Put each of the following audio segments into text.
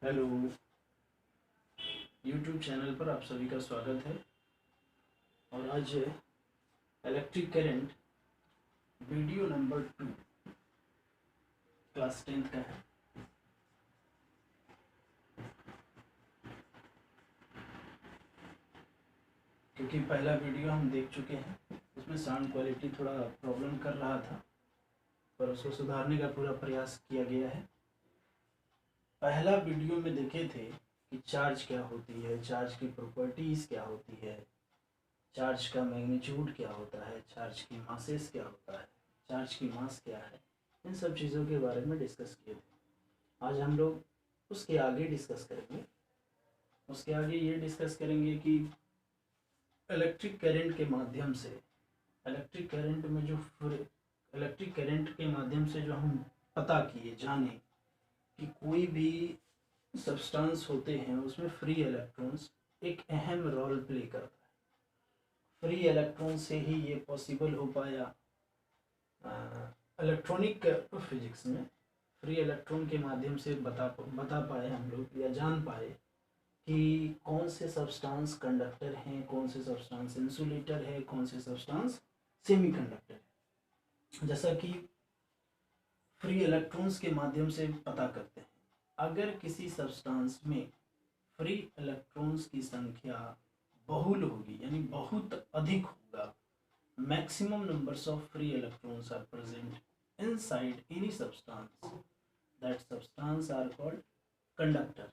Hello, YouTube channel पर आप सभी का स्वागत है। और आज electric current video number 2 class 10th का है। क्योंकि पहला वीडियो हम देख चुके हैं, उसमें साउंड क्वालिटी थोड़ा प्रॉब्लम कर रहा था, पर उसको सुधारने का पूरा प्रयास किया गया है। पहला वीडियो में देखे थे कि चार्ज क्या होती है, चार्ज की प्रॉपर्टीज़ क्या होती है, चार्ज का मैग्नीट्यूड क्या होता है, चार्ज की मासेस क्या होता है, चार्ज की मास क्या है, इन सब चीज़ों के बारे में डिस्कस किए थे। आज हम लोग उसके आगे डिस्कस करेंगे। उसके आगे ये डिस्कस करेंगे कि इलेक्ट्रिक करंट के माध्यम से इलेक्ट्रिक करंट में जो इलेक्ट्रिक करंट के माध्यम से जो हम पता किए जाने कि कोई भी सब्सटेंस होते हैं उसमें फ्री इलेक्ट्रॉन्स एक अहम रोल प्ले करता है। फ्री इलेक्ट्रॉन से ही ये पॉसिबल हो पाया। इलेक्ट्रॉनिक फिजिक्स में फ्री इलेक्ट्रॉन के माध्यम से बता पाए हम लोग या जान पाए कि कौन से सब्सटेंस कंडक्टर हैं, कौन से सब्सटेंस इंसुलेटर है, कौन से सब्सटेंस सेमीकंडक्टर है। जैसा कि फ्री इलेक्ट्रॉन्स के माध्यम से पता करते हैं, अगर किसी सब्सटेंस में फ्री इलेक्ट्रॉन्स की संख्या बहुल होगी यानी बहुत अधिक होगा, maximum numbers of free electrons are present inside any substance, that substance are called conductor।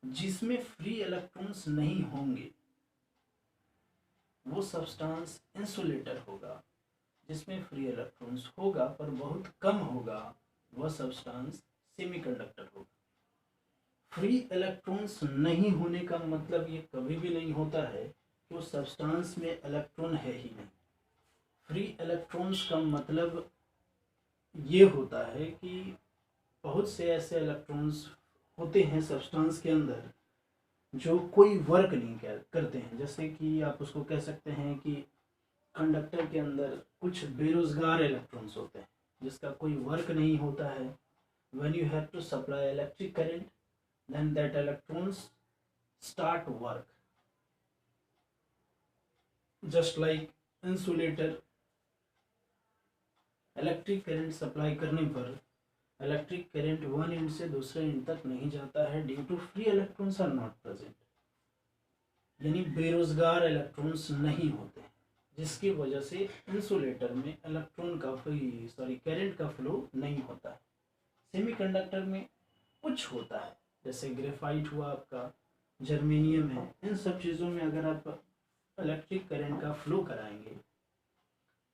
जिसमें फ्री इलेक्ट्रॉन्स नहीं होंगे वो सब्सटेंस इंसुलेटर होगा। जिसमें फ्री इलेक्ट्रॉन्स होगा पर बहुत कम होगा वह सब्सटेंस सेमीकंडक्टर होगा। फ्री इलेक्ट्रॉन्स नहीं होने का मतलब ये कभी भी नहीं होता है कि उस सब्सटेंस में इलेक्ट्रॉन है ही नहीं। फ्री इलेक्ट्रॉन्स का मतलब ये होता है कि बहुत से ऐसे इलेक्ट्रॉन्स होते हैं सब्सटेंस के अंदर जो कोई वर्क नहीं करते हैं। जैसे कि आप उसको कह सकते हैं कि कंडक्टर के अंदर कुछ बेरोजगार इलेक्ट्रॉन्स होते हैं जिसका कोई वर्क नहीं होता है। When you have to supply electric current then that electrons start work, just like insulator। Electric current supply करने पर इलेक्ट्रिक करंट वन एंड से दूसरे एंड तक नहीं जाता है due to free electrons are not present, यानी बेरोजगार इलेक्ट्रॉन्स नहीं होते, जिसकी वजह से इंसुलेटर में इलेक्ट्रॉन का करंट का फ्लो नहीं होता है। सेमीकंडक्टर में कुछ होता है, जैसे ग्रेफाइट हुआ, आपका जर्मेनियम है, इन सब चीज़ों में अगर आप इलेक्ट्रिक करंट का फ्लो कराएंगे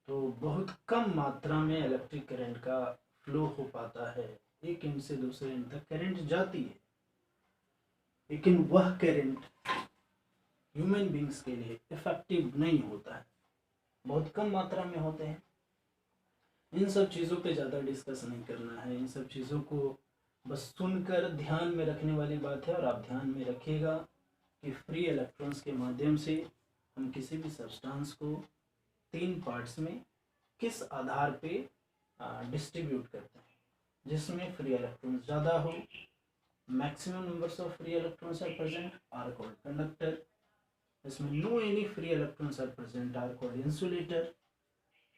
तो बहुत कम मात्रा में इलेक्ट्रिक करंट का फ्लो हो पाता है। एक एंड से दूसरे एंड तक करंट जाती है, लेकिन वह करंट ह्यूमन बींग्स के लिए इफेक्टिव नहीं होता है, बहुत कम मात्रा में होते हैं। इन सब चीज़ों पे ज़्यादा डिस्कस नहीं करना है, इन सब चीज़ों को बस सुनकर ध्यान में रखने वाली बात है। और आप ध्यान में रखिएगा कि फ्री इलेक्ट्रॉन्स के माध्यम से हम किसी भी सब्सटेंस को 3 पार्ट्स में किस आधार पे डिस्ट्रीब्यूट करते हैं। जिसमें फ्री इलेक्ट्रॉन्स ज़्यादा हो, maximum numbers of free electrons are present, are called conductor. इसमें no any free electrons are present, are called insulator।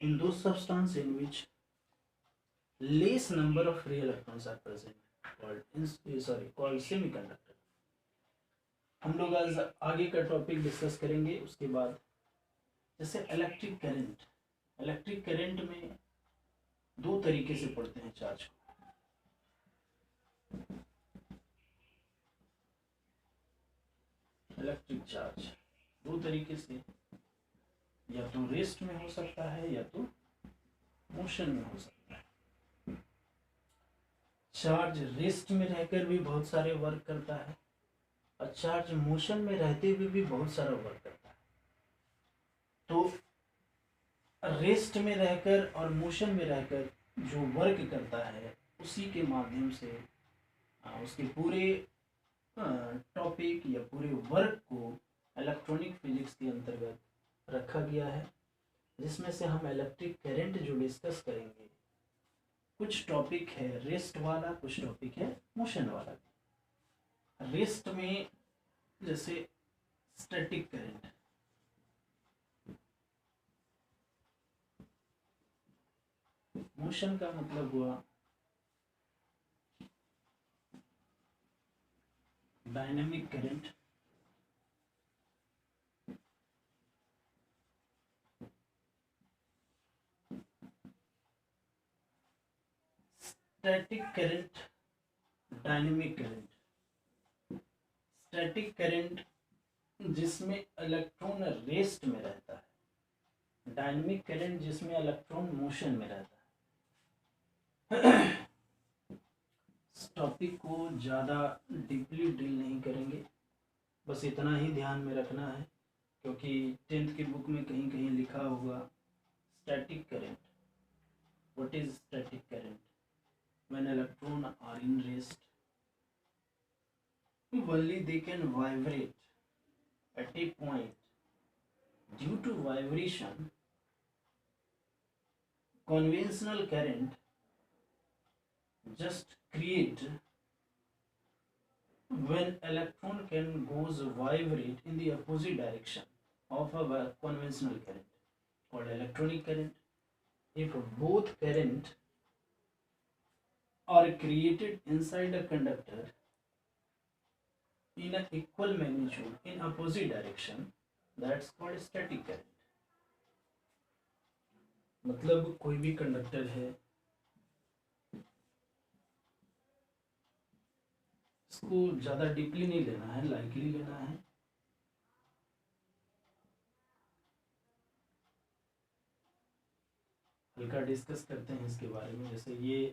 in those substance in which less number of free electrons are present called semiconductor। हम लोग आज आगे का topic discuss करेंगे। उसके बाद जैसे इलेक्ट्रिक करंट में 2 तरीके से पढ़ते हैं चार्ज को। इलेक्ट्रिक चार्ज 2 तरीके से, या तो रेस्ट में हो सकता है या तो मोशन में हो सकता है। चार्ज रेस्ट में रहकर भी बहुत सारे वर्क करता है और चार्ज मोशन में रहते हुए भी बहुत सारा वर्क करता है। तो रेस्ट में रहकर और मोशन में रहकर जो वर्क करता है उसी के माध्यम से उसके पूरे टॉपिक या पूरे वर्क को इलेक्ट्रॉनिक फिजिक्स के अंतर्गत रखा गया है, जिसमें से हम इलेक्ट्रिक करंट जो डिस्कस करेंगे कुछ टॉपिक है रेस्ट वाला, कुछ टॉपिक है मोशन वाला। रेस्ट में जैसे स्टैटिक करंट, मोशन का मतलब हुआ dynamic current, static current, dynamic current. Static current जिसमें इलेक्ट्रॉन रेस्ट में रहता है, डायनेमिक करंट जिसमें इलेक्ट्रॉन मोशन में रहता है। इस टॉपिक को ज़्यादा डीपली डील नहीं करेंगे, बस इतना ही ध्यान में रखना है, क्योंकि 10th की बुक में कहीं कहीं लिखा होगा static current. What is static current? When electron are in rest, only they can vibrate at a point. Due to vibration, conventional current just create when electron can goes vibrate in the opposite direction of a conventional current called electronic current. If both current are created inside a conductor in an equal magnitude in opposite direction, that's called static current. मतलब कोई भी conductor है, इसको ज़्यादा deeply नहीं लेना है, lightly लेना है। हल्का डिस्कस करते हैं इसके बारे में। जैसे ये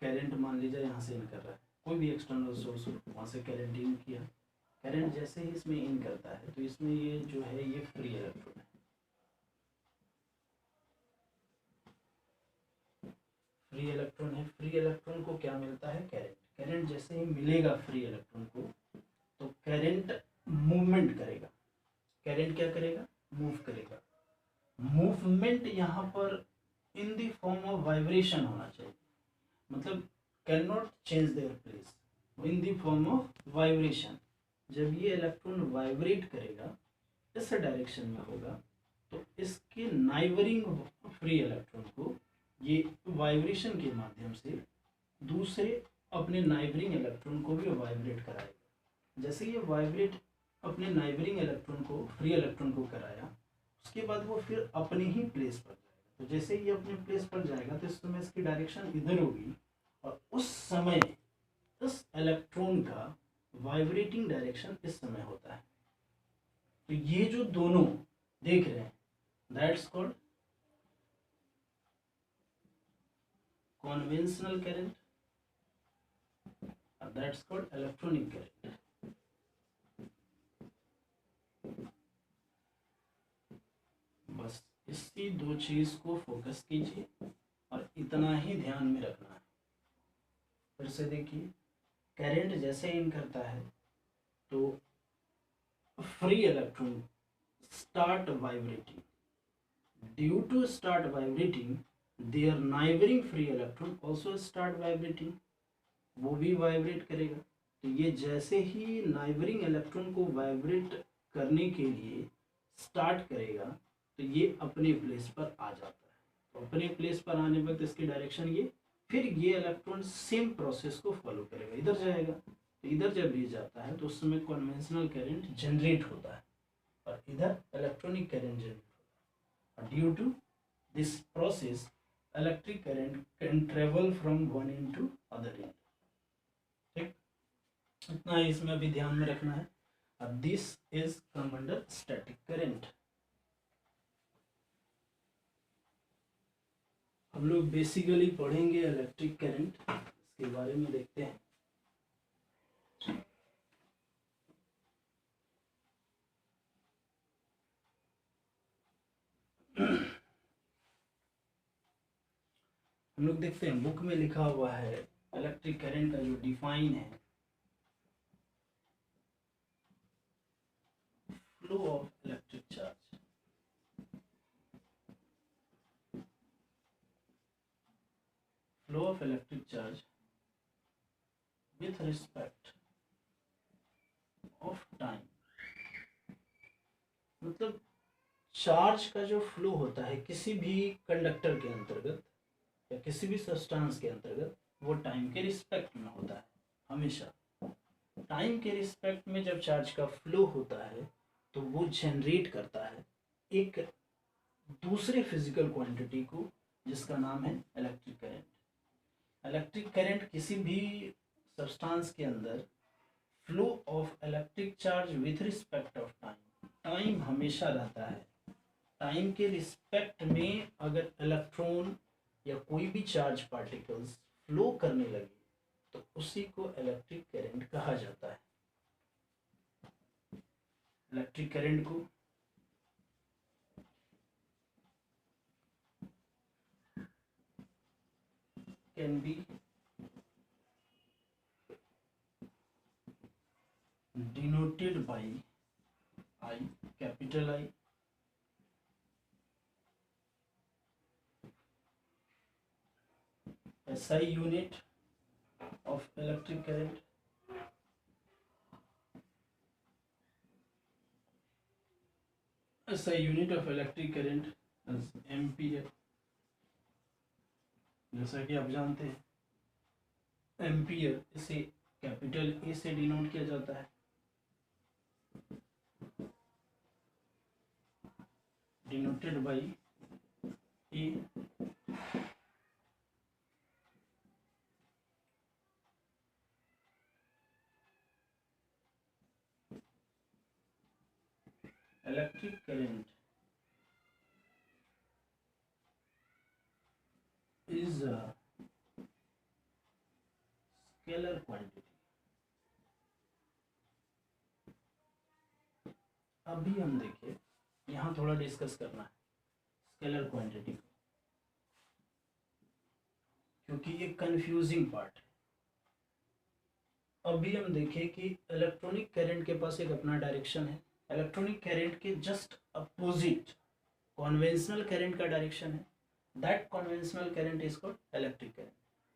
करंट मान लीजिए यहाँ से इन कर रहा है, कोई भी एक्सटर्नल सोर्स वहाँ से करंट इन किया, करंट जैसे ही इसमें इन करता है तो इसमें ये जो है ये फ्री इलेक्ट्रॉन है। फ्री इलेक्ट्रॉन है, फ्री इलेक्ट्रॉन को क्या मिलता है? करंट। करंट जैसे ही मिलेगा फ्री इलेक्ट्रॉन को तो करंट मूवमेंट करेगा। करंट क्या करेगा? मूव करेगा। मूवमेंट यहाँ पर in the form of vibration होना चाहिए, मतलब can not change their place, in the form of vibration. जब ये इलेक्ट्रॉन वाइब्रेट करेगा इस डायरेक्शन में होगा तो इसके नाइबरिंग फ्री इलेक्ट्रॉन को ये वाइब्रेशन के माध्यम से दूसरे अपने नाइबरिंग इलेक्ट्रॉन को भी वाइब्रेट कराएगा। जैसे ये वाइब्रेट अपने नाइबरिंग इलेक्ट्रॉन को, फ्री इलेक्ट्रॉन को कराया, उसके बाद वो फिर अपने ही प्लेस पर जाएगा। तो जैसे ये अपने प्लेस पर जाएगा तो इस समय इसकी डायरेक्शन इधर होगी और उस समय इस इलेक्ट्रॉन का वाइब्रेटिंग डायरेक्शन इस समय होता है। तो ये जो दोनों देख रहे हैं that's called conventional current and that's called electronic current. बस इसी दो चीज को फोकस कीजिए और इतना ही ध्यान में रखना है। फिर से देखिए, करंट जैसे इन करता है तो free electron start vibrating, due to start vibrating their neighboring free electron also start vibrating, वो भी वाइब्रेट करेगा। तो ये जैसे ही नाइबरिंग इलेक्ट्रॉन को वाइब्रेट करने के लिए स्टार्ट करेगा तो ये अपने प्लेस पर आ जाता है। तो अपने प्लेस पर आने वक्त इसकी डायरेक्शन ये, फिर ये इलेक्ट्रॉन सेम प्रोसेस को फॉलो करेगा, इधर जाएगा। तो इधर जब ये जाता है तो उस समय कन्वेंशनल करंट जनरेट होता है और इधर इलेक्ट्रॉनिक करंट जनरेट होता है। Due to this process electric current can travel from one end to other end. ठीक, इतना इसमें अभी ध्यान में रखना है। अब this is come under static current. हम लोग बेसिकली पढ़ेंगे इलेक्ट्रिक करंट, इसके बारे में देखते हैं। हम लोग देखते हैं बुक में लिखा हुआ है इलेक्ट्रिक करंट का जो डिफाइन है, flow of electric charge. Flow of electric charge with respect of time, मतलब चार्ज का जो फ्लो होता है किसी भी कंडक्टर के अंतर्गत या किसी भी सब्सटेंस के अंतर्गत, वो टाइम के रिस्पेक्ट में होता है। हमेशा टाइम के रिस्पेक्ट में जब चार्ज का फ्लो होता है तो वो जनरेट करता है एक दूसरे फिजिकल क्वांटिटी को, जिसका नाम है इलेक्ट्रिक करंट। इलेक्ट्रिक करंट किसी भी सब्सटेंस के अंदर flow of electric charge with respect of time, time हमेशा रहता है। टाइम के रिस्पेक्ट में अगर इलेक्ट्रॉन या कोई भी चार्ज पार्टिकल्स फ्लो करने लगे तो उसी को इलेक्ट्रिक करंट कहा जाता है। इलेक्ट्रिक करंट को can be denoted by I, capital I, SI unit of electric current, SI unit of electric current as ampere. जैसा कि आप जानते हैं एम्पियर इसे कैपिटल ए से डिनोट किया जाता है, denoted by A. Electric current is a scalar quantity। अभी हम देखिए यहाँ थोड़ा डिस्कस करना है स्केलर क्वांटिटी को, क्योंकि ये कंफ्यूजिंग पार्ट है। अभी हम देखें कि इलेक्ट्रॉनिक करंट के पास एक अपना डायरेक्शन है, इलेक्ट्रॉनिक करंट के जस्ट अपोजिट कॉन्वेंशनल करंट का डायरेक्शन है। That conventional current is called electric current.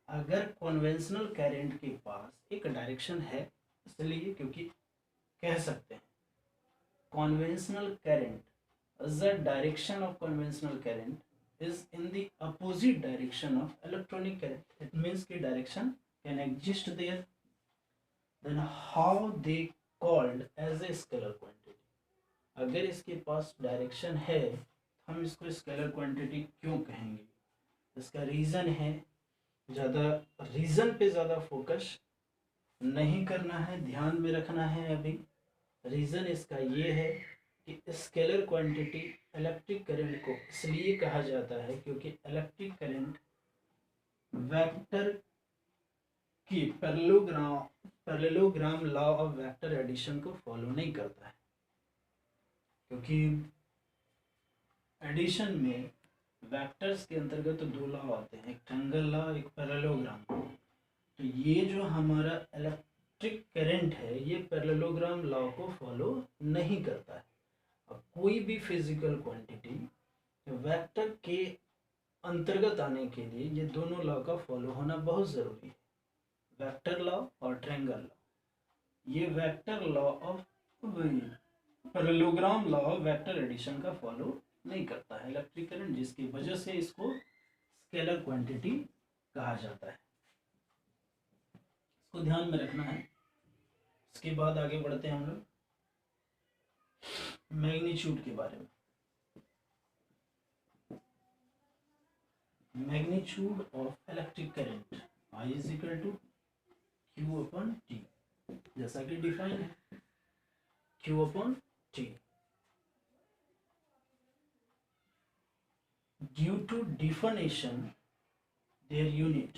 अगर कॉन्वेंशनल करंट के पास एक डायरेक्शन है, इसलिए क्योंकि कह सकते हैं conventional current as the direction of conventional current is in the opposite direction of electronic current. It means कि direction can exist there. Then how they called as a scalar quantity? अगर इसके पास direction है हम इसको scalar quantity क्यों कहेंगे? इसका reason है, ज़्यादा रीज़न पे ज़्यादा फोकस नहीं करना है, ध्यान में रखना है। अभी रीज़न इसका ये है कि स्केलर क्वांटिटी इलेक्ट्रिक करंट को इसलिए कहा जाता है क्योंकि इलेक्ट्रिक करंट वेक्टर की parallelogram law of vector addition को फॉलो नहीं करता है। क्योंकि एडिशन में वेक्टर्स के अंतर्गत तो दो लॉ आते हैं, एक ट्रायंगल लॉ, एक पैरेललोग्राम। तो ये जो हमारा इलेक्ट्रिक करंट है ये पैरेललोग्राम लॉ को फॉलो नहीं करता है। अब कोई भी फिजिकल क्वांटिटी वेक्टर के अंतर्गत आने के लिए ये दोनों लॉ का फॉलो होना बहुत ज़रूरी है, वेक्टर लॉ और ट्रायंगल लॉ। ये vector law of parallelogram law of vector addition का फॉलो नहीं करता है इलेक्ट्रिक करंट, जिसकी वजह से इसको स्केलर क्वांटिटी कहा जाता है। इसको ध्यान में रखना है। इसके बाद आगे बढ़ते हैं हम लोग मैग्नीट्यूड के बारे में। Magnitude of electric current I is equal to Q upon T, जैसा कि डिफाइन है Q upon T। Due to definition their unit